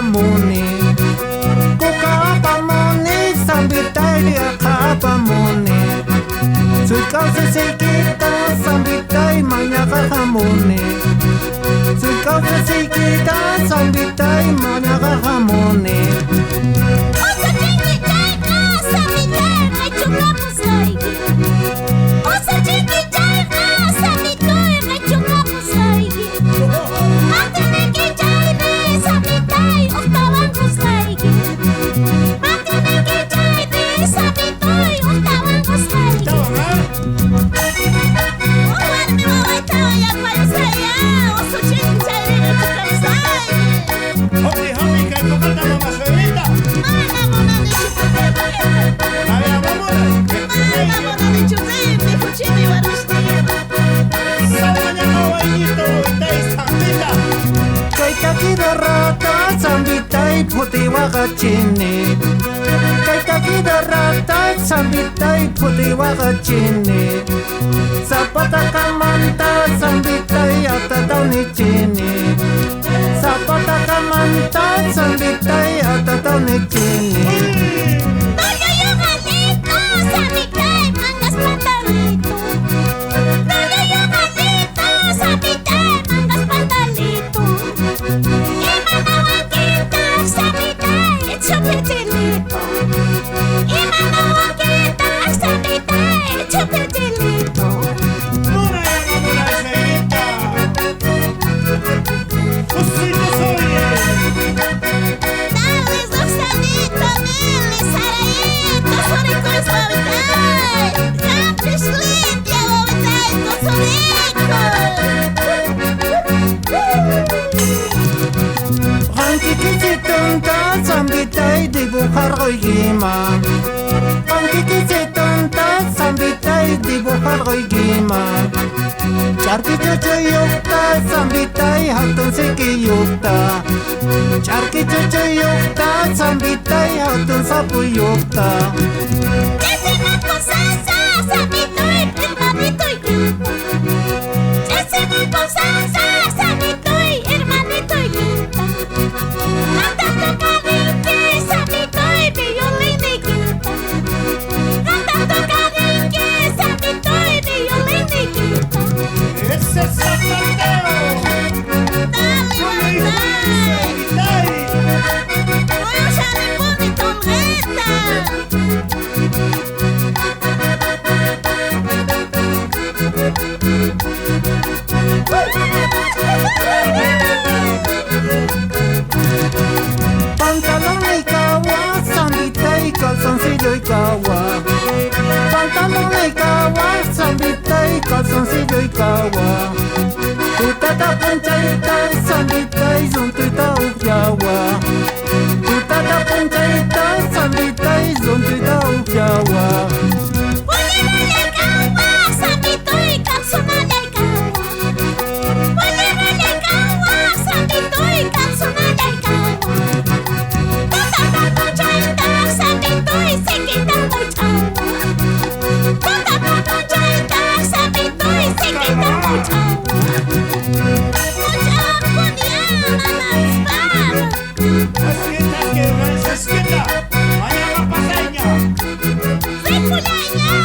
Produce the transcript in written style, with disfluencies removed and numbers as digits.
Muni Kuka pamuni sambitai akapa muni Suikau sesikita sambitai manyaka hamuni Suikau sesikita sambitai manyaka hamuni Osa jingi jaiga sambitai ngechungapus laigi Osa jingi jaiga sambitai ngechungapus laigi Mati niki jaiga sambitai uhtawangkus laigi Mati niki jaiga sambitai uhtawangkus laigi Warmi wawai tawa yang paling saya Osa jingi jaiga ngechungapus laigi Hopi, hopi, kay tocar na mga suelita. Mana mo na ni chupete Kaya mo muna. Mana mo na ni chupete Kuchimi warustira Sama niya kawainito, itay sambita. Kay takidarata sambitai puti wakachini Kay takidarata sambitai puti wakachini Sapata kamanta sambitai atataw ni chini Sapata kamanta sambitai atataw ni chini Toyo yung halito Sambitai mangas pantalito Toyo yung halito Sambitai mangas pantalito Imanawang kita Sambitai chupitilito Imanawang kita Sambitai chupitilito Muna yan ang mga suelita. Kusito soye. Dale, Zoxanito, Nili, Sarayito, Sorico, Suavitai Caprish, Limpia, Ovitai, Tosorico Pangkikisitunta sambitai dibujar ko'y gima Pangkikisitunta sambitai dibujar ko'y gima Charkichuchuyukta sambitai hatun sikiyukta Charkichuchuyukta sambitai hatun sapuyukta Jessica Posasa, Sabitoy, hermanitoy kita Jessica Posasa, Sabitoy, hermanitoy kita Cantando carinque, Sabitoy, violini kita Cantando carinque, Sabitoy, violini kita Ese es zapateo. Dale, Bandai, Itay. voy a usar el bonito reta Pantalón ikawa sambitai calzoncillo ikawa Pantalón ikawa sambitai calzoncillo ikawa Tutata punchaita sambitai zuntuita ukiawa Tutata punchaita sambitai zuntuita ukiawa Pollerale kawa, Sabitoy, calzonale kawa Pollerale kawa, Sabitoy, calzonale kawa Totata punchaita, Sabitoy, sekita muchawa Totata punchaita, Sabitoy, sekita muchawa Muchawa poniana nastar Esquita que va, esquita. Mañana paseña. Fekuleña